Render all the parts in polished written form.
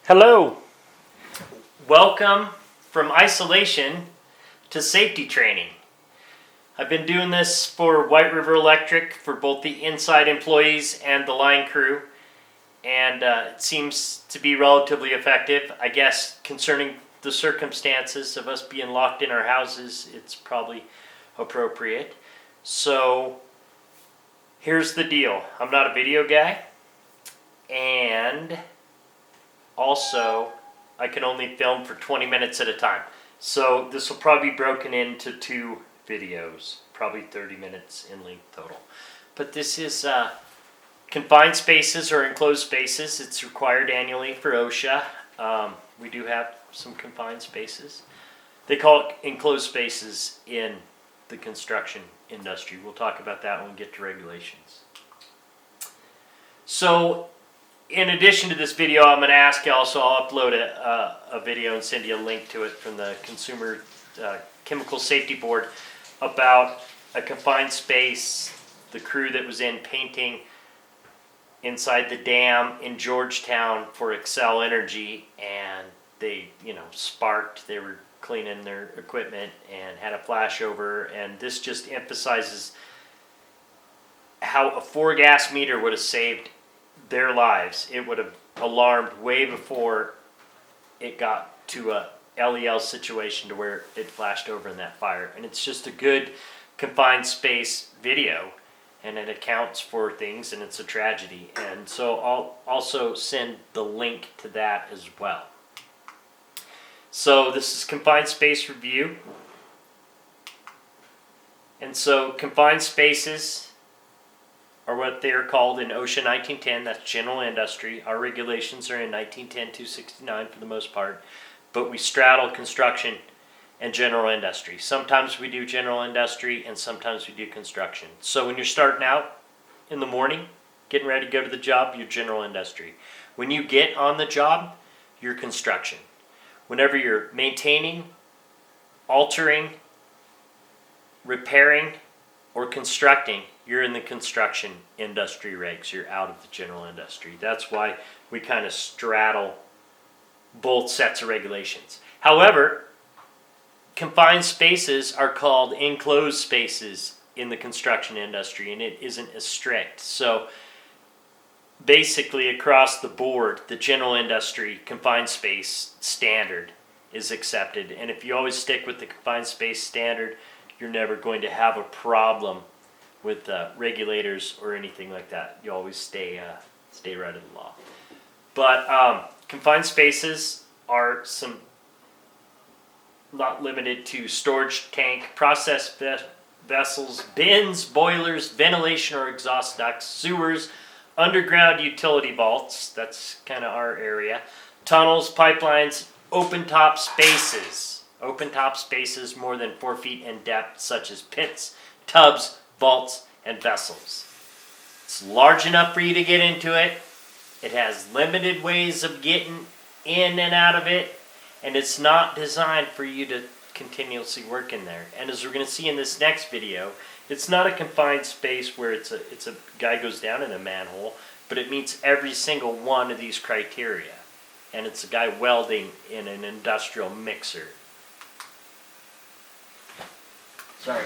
Hello, welcome from isolation to safety training. I've been doing this for White River Electric for both the inside employees and the line crew, and it seems to be relatively effective. I guess concerning the circumstances of us being locked in our houses, it's probably appropriate. So here's the deal. I'm not a video guy, and also, I can only film for 20 minutes at a time. So this will probably be broken into two videos, probably 30 minutes in length total. But this is confined spaces or enclosed spaces. It's required annually for OSHA. We do have some confined spaces. They call it enclosed spaces in the construction industry. We'll talk about that when we get to regulations. So, in addition to this video, I'm going to ask you also, I'll upload a video and send you a link to it from the Consumer Chemical Safety Board about a confined space, the crew that was in painting inside the dam in Georgetown for Excel Energy, and they, sparked. They were cleaning their equipment and had a flashover, and this just emphasizes how a 4-gas meter would have saved their lives. It would have alarmed way before it got to a LEL situation to where it flashed over in that fire. And it's just a good confined space video, and it accounts for things, and it's a tragedy. And so I'll also send the link to that as well. So this is confined space review. And so confined spaces are what they are called in OSHA 1910, that's general industry. Our regulations are in 1910-269 for the most part, but we straddle construction and general industry. Sometimes we do general industry and sometimes we do construction. So when you're starting out in the morning, getting ready to go to the job, you're general industry. When you get on the job, you're construction. Whenever you're maintaining, altering, repairing, or constructing, you're in the construction industry regs. You're out of the general industry. That's why we kind of straddle both sets of regulations. However, confined spaces are called enclosed spaces in the construction industry, and it isn't as strict. So basically across the board, the general industry confined space standard is accepted. And if you always stick with the confined space standard, you're never going to have a problem with regulators or anything like that. You always stay right of the law. But confined spaces are not limited to storage tank, process vessels, bins, boilers, ventilation or exhaust ducts, sewers, underground utility vaults, that's kind of our area, tunnels, pipelines, open top spaces. Open top spaces more than 4 feet in depth, such as pits, tubs, vaults, and vessels. It's large enough for you to get into it. It has limited ways of getting in and out of it, and it's not designed for you to continuously work in there. And as we're going to see in this next video, it's not a confined space where it's a guy goes down in a manhole, but it meets every single one of these criteria. And it's a guy welding in an industrial mixer. Sorry.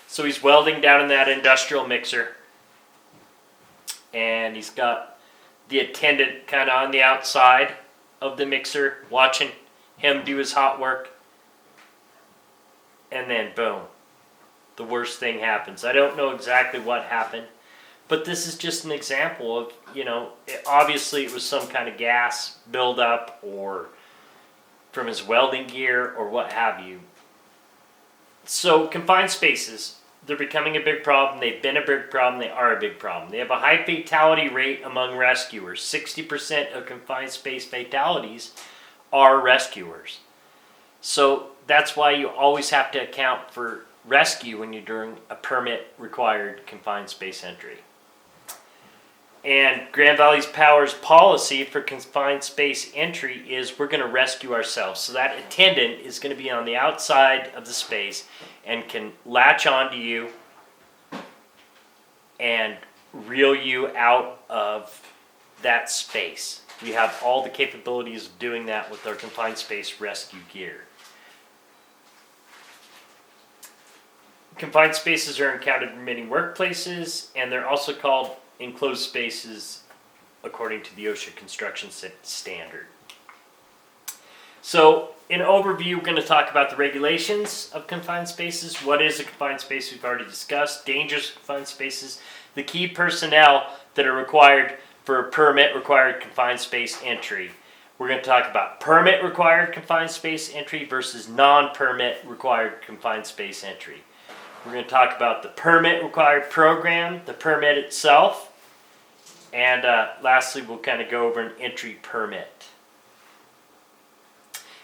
So he's welding down in that industrial mixer, and he's got the attendant kind of on the outside of the mixer watching him do his hot work, and then boom, the worst thing happens. I don't know exactly what happened, but this is just an example of, obviously it was some kind of gas buildup or from his welding gear or what have you. So confined spaces, they're becoming a big problem. They've been a big problem. They are a big problem. They have a high fatality rate among rescuers. 60% of confined space fatalities are rescuers. So that's why you always have to account for rescue when you're doing a permit required confined space entry. And Grand Valley Power's policy for confined space entry is we're going to rescue ourselves. So that attendant is going to be on the outside of the space and can latch onto you and reel you out of that space. We have all the capabilities of doing that with our confined space rescue gear. Confined spaces are encountered in many workplaces, and they're also called enclosed spaces according to the OSHA construction standard. So, in overview, we're going to talk about the regulations of confined spaces. What is a confined space? We've already discussed. Dangers of confined spaces. The key personnel that are required for a permit required confined space entry. We're going to talk about permit required confined space entry versus non-permit required confined space entry. We're going to talk about the permit required program, the permit itself, and lastly, we'll kind of go over an entry permit.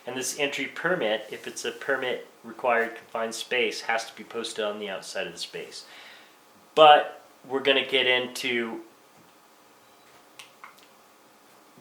And this entry permit, if it's a permit required confined space, has to be posted on the outside of the space. But we're going to get into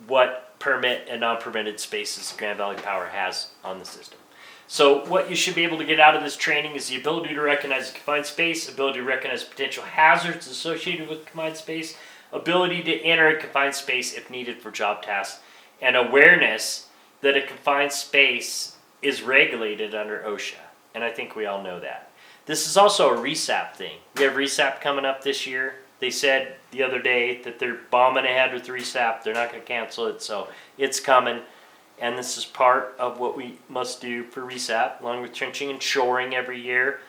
what permit and non-permitted spaces Grand Valley Power has on the system. So what you should be able to get out of this training is the ability to recognize a confined space, ability to recognize potential hazards associated with confined space, ability to enter a confined space if needed for job tasks, and awareness that a confined space is regulated under OSHA. And I think we all know that. This is also a RESAP thing. We have RESAP coming up this year. They said the other day that they're bombing ahead with RESAP. They're not going to cancel it, so it's coming. And this is part of what we must do for RESAP, along with trenching and shoring every year.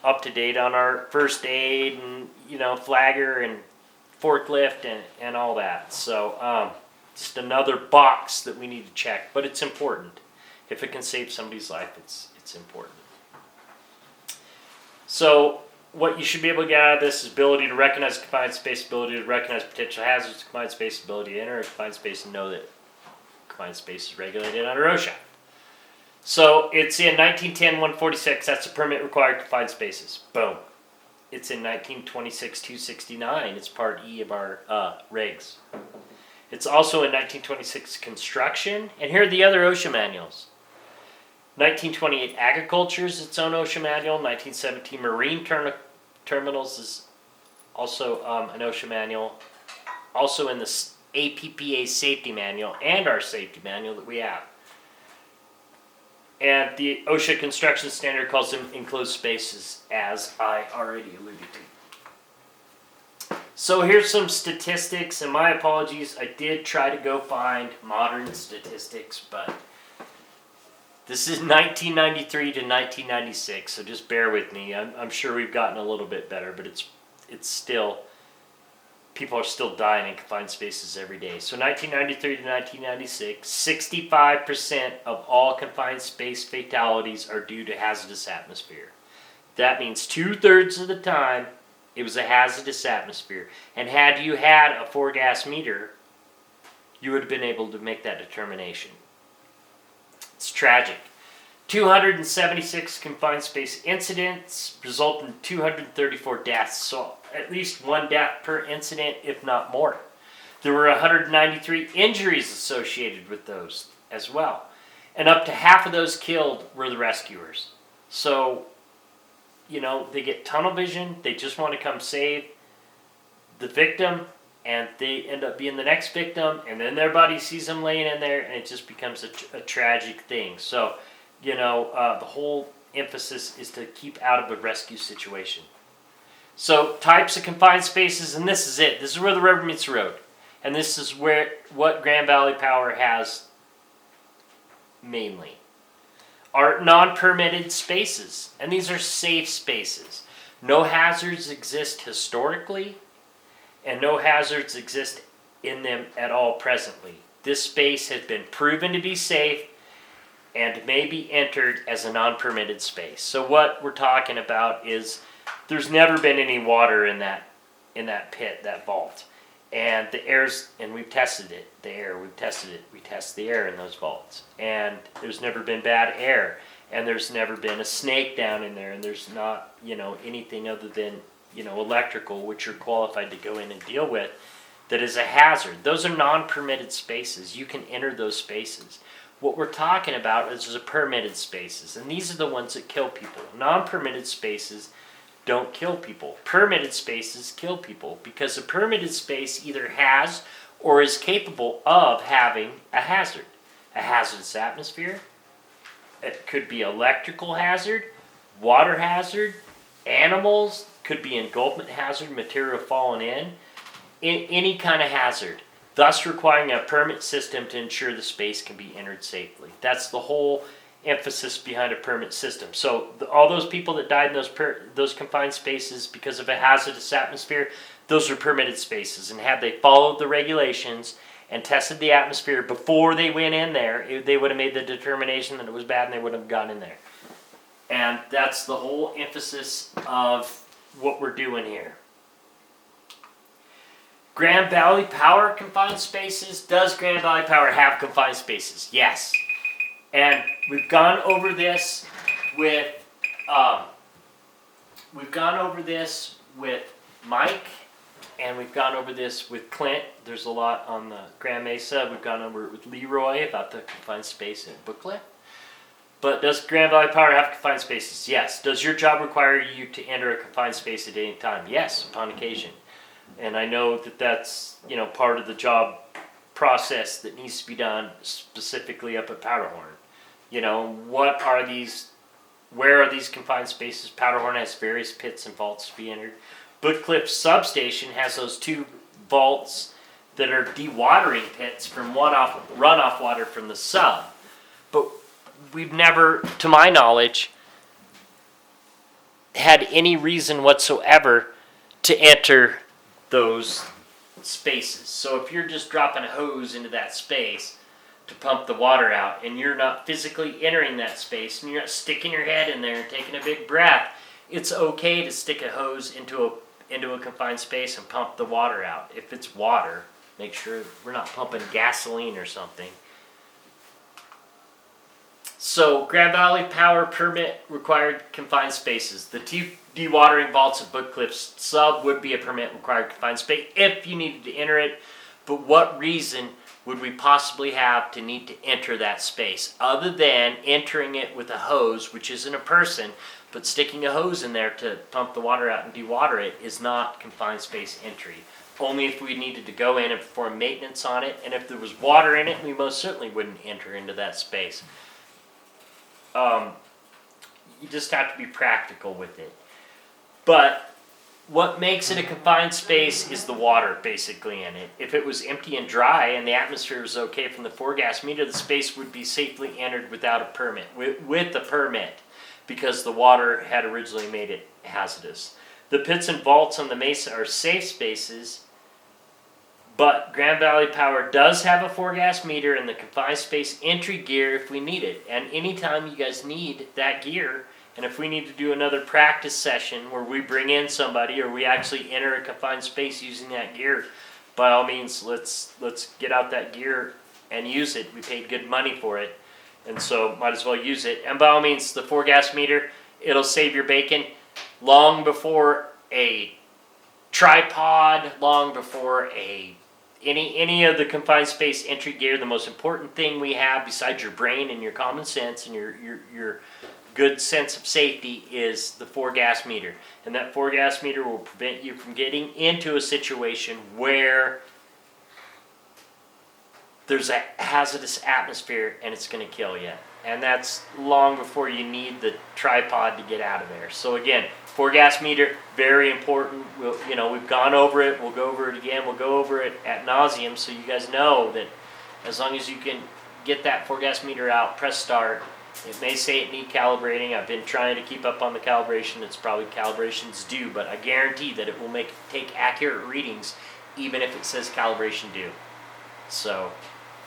Up to date on our first aid and, flagger and forklift and all that. So just another box that we need to check, but it's important. If it can save somebody's life, it's important. So what you should be able to get out of this is ability to recognize confined space, ability to recognize potential hazards, confined space, ability to enter a confined space and know that confined space is regulated under OSHA. So it's in 1910-146, that's the permit required confined spaces. Boom. It's in 1926-269, it's part E of our regs. It's also in 1926 construction, and here are the other OSHA manuals. 1928 agriculture is its own OSHA manual. 1917 marine terminals is also an OSHA manual. Also in the APPA safety manual and our safety manual that we have. And the OSHA construction standard calls them enclosed spaces, as I already alluded to. So here's some statistics, and my apologies, I did try to go find modern statistics, but this is 1993 to 1996, so just bear with me. I'm sure we've gotten a little bit better, but it's still, people are still dying in confined spaces every day. So 1993 to 1996, 65% of all confined space fatalities are due to hazardous atmosphere. That means 2/3 of the time it was a hazardous atmosphere. And had you had a 4-gas meter, you would have been able to make that determination. It's tragic. 276 confined space incidents result in 234 deaths. So at least one death per incident, if not more. There were 193 injuries associated with those as well. And up to half of those killed were the rescuers. So, they get tunnel vision. They just want to come save the victim. And they end up being the next victim. And then their buddy sees them laying in there. And it just becomes a tragic thing. So, the whole emphasis is to keep out of a rescue situation. So types of confined spaces, and this is it. This is where the rubber meets the road. And this is what Grand Valley Power has mainly. Are non-permitted spaces. And these are safe spaces. No hazards exist historically, and no hazards exist in them at all presently. This space has been proven to be safe and may be entered as a non-permitted space. So what we're talking about is there's never been any water in that pit, that vault. And the air's, and we've tested it, we test the air in those vaults. And there's never been bad air. And there's never been a snake down in there. And there's not, anything other than electrical, which you're qualified to go in and deal with, that is a hazard. Those are non-permitted spaces. You can enter those spaces. What we're talking about is the permitted spaces, and these are the ones that kill people. Non-permitted spaces don't kill people. Permitted spaces kill people because a permitted space either has or is capable of having a hazard. A hazardous atmosphere. It could be electrical hazard, water hazard, animals, could be engulfment hazard, material falling in any kind of hazard, thus requiring a permit system to ensure the space can be entered safely. That's the whole emphasis behind a permit system. So all those people that died in those confined spaces because of a hazardous atmosphere, those are permitted spaces. And had they followed the regulations and tested the atmosphere before they went in there, they would have made the determination that it was bad and they wouldn't have gone in there. And that's the whole emphasis of what we're doing here. Grand Valley Power confined spaces. Does Grand Valley Power have confined spaces? Yes. And we've gone over this with Mike, and we've gone over this with Clint. There's a lot on the Grand Mesa. We've gone over it with Leroy about the confined space booklet. But does Grand Valley Power have confined spaces? Yes. Does your job require you to enter a confined space at any time? Yes, upon occasion. And I know that that's, part of the job process that needs to be done specifically up at Powderhorn. Where are these confined spaces? Powderhorn has various pits and vaults to be entered. Bootcliff Substation has those 2 vaults that are dewatering pits from runoff water from the sub. But we've never, to my knowledge, had any reason whatsoever to enter those spaces. So if you're just dropping a hose into that space to pump the water out and you're not physically entering that space and you're not sticking your head in there and taking a big breath, it's okay to stick a hose into a confined space and pump the water out. If it's water, make sure we're not pumping gasoline or something. So, Grand Valley Power permit required confined spaces. The dewatering vaults at Bootcliff's sub would be a permit required confined space if you needed to enter it. But what reason would we possibly have to need to enter that space other than entering it with a hose, which isn't a person, but sticking a hose in there to pump the water out and dewater it is not confined space entry. Only if we needed to go in and perform maintenance on it, and if there was water in it, we most certainly wouldn't enter into that space. You just have to be practical with it. But what makes it a confined space is the water basically in it. If it was empty and dry and the atmosphere was okay from the four-gas meter, the space would be safely entered without a permit, with a permit, because the water had originally made it hazardous. The pits and vaults on the mesa are safe spaces, but Grand Valley Power does have a four-gas meter and the confined space entry gear if we need it. And anytime you guys need that gear, and if we need to do another practice session where we bring in somebody or we actually enter a confined space using that gear, by all means, let's get out that gear and use it. We paid good money for it, and so might as well use it. And by all means, the four-gas meter, it'll save your bacon long before a tripod, long before any of the confined space entry gear. The most important thing we have besides your brain and your common sense and your good sense of safety is the four-gas meter. And that four-gas meter will prevent you from getting into a situation where there's a hazardous atmosphere and it's going to kill you. And that's long before you need the tripod to get out of there. So again, four-gas meter, very important. We've gone over it. We'll go over it again. We'll go over it ad nauseum so you guys know that as long as you can get that four-gas meter out, press start. It may say it needs calibrating. I've been trying to keep up on the calibration. It's probably calibration's due, but I guarantee that it will take accurate readings even if it says calibration due. So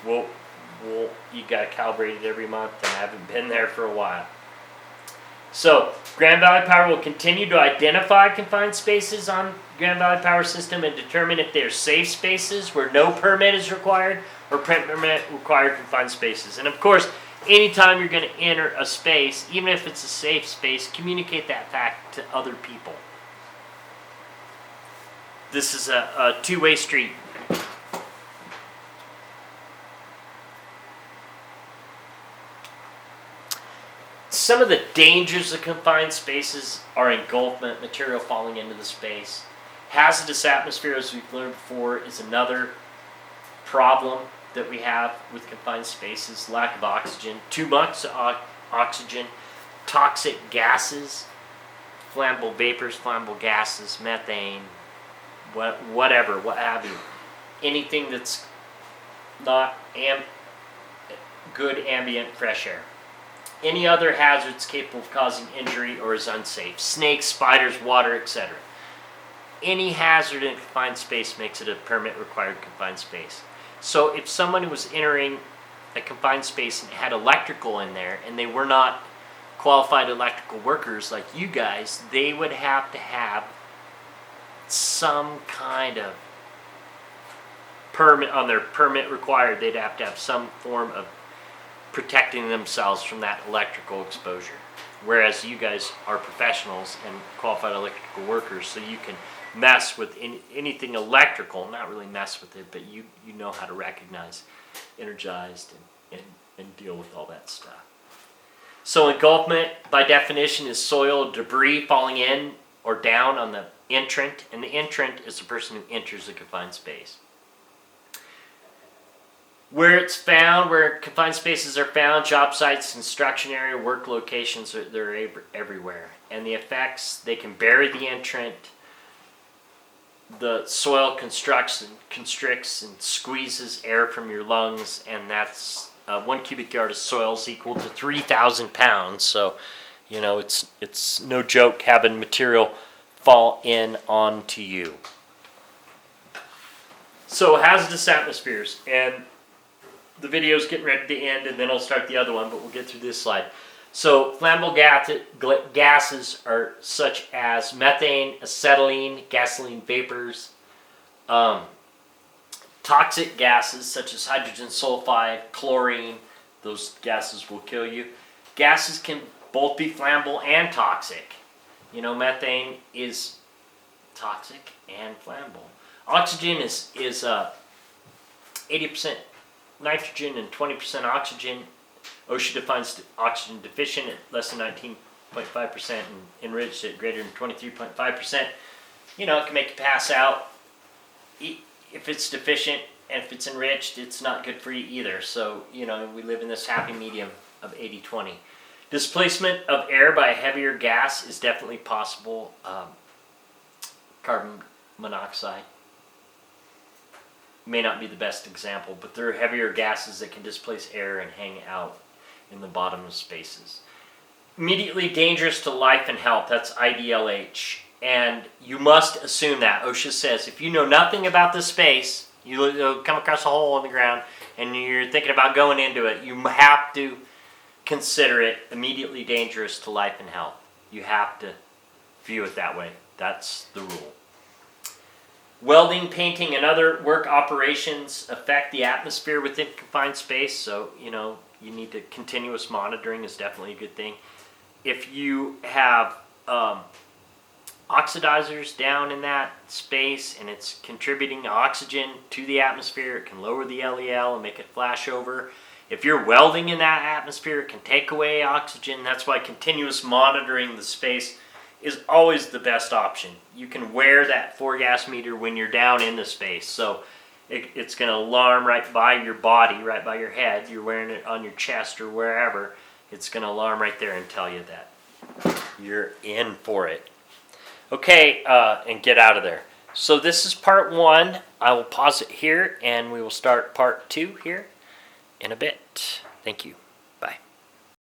you got to calibrate it every month, and I haven't been there for a while. So Grand Valley Power will continue to identify confined spaces on Grand Valley Power System and determine if they're safe spaces where no permit is required or permit required confined spaces. And of course, anytime you're going to enter a space, even if it's a safe space, communicate that fact to other people. This is a two-way street. Some of the dangers of confined spaces are engulfment, material falling into the space. Hazardous atmosphere, as we've learned before, is another problem that we have with confined spaces. Lack of oxygen, too much oxygen, toxic gases, flammable vapors, flammable gases, methane, whatever, what have you. Anything that's not good ambient fresh air. Any other hazards capable of causing injury or is unsafe. Snakes, spiders, water, etc. Any hazard in a confined space makes it a permit-required confined space. So if someone was entering a confined space and had electrical in there and they were not qualified electrical workers like you guys, they would have to have some kind of permit on their permit required. They'd have to have some form of protecting themselves from that electrical exposure. Whereas you guys are professionals and qualified electrical workers, so you can mess with anything electrical, not really mess with it, but you know how to recognize energized and deal with all that stuff. So engulfment, by definition, is soil debris falling in or down on the entrant, and the entrant is the person who enters the confined space. Where it's found, where confined spaces are found, job sites, construction area, work locations, they're everywhere. And the effects, they can bury the entrant. The soil constricts and squeezes air from your lungs, and that's 1 cubic yard of soil is equal to 3,000 pounds. So, it's no joke having material fall in onto you. So hazardous atmospheres, and the video's getting ready to end, and then I'll start the other one, but we'll get through this slide. So flammable gases are such as methane, acetylene, gasoline vapors, toxic gases such as hydrogen sulfide, chlorine. Those gases will kill you. Gases can both be flammable and toxic. Methane is toxic and flammable. Oxygen is 80% nitrogen and 20% oxygen. OSHA defines oxygen deficient at less than 19.5% and enriched at greater than 23.5%. It can make you pass out. If it's deficient and if it's enriched, it's not good for you either. So, we live in this happy medium of 80-20. Displacement of air by a heavier gas is definitely possible. Carbon monoxide may not be the best example, but there are heavier gases that can displace air and hang out in the bottom of spaces. Immediately dangerous to life and health, that's IDLH. And you must assume that. OSHA says if you know nothing about this space, you come across a hole in the ground and you're thinking about going into it, you have to consider it immediately dangerous to life and health. You have to view it that way. That's the rule. Welding, painting, and other work operations affect the atmosphere within confined space, so you need to continuous monitoring is definitely a good thing. If you have oxidizers down in that space and it's contributing oxygen to the atmosphere, it can lower the LEL and make it flash over. If you're welding in that atmosphere, it can take away oxygen. That's why continuous monitoring the space is always the best option. You can wear that 4-gas meter when you're down in the space. So it's going to alarm right by your body, right by your head. You're wearing it on your chest or wherever. It's going to alarm right there and tell you that you're in for it. Okay, and get out of there. So this is part 1. I will pause it here and we will start part 2 here in a bit. Thank you.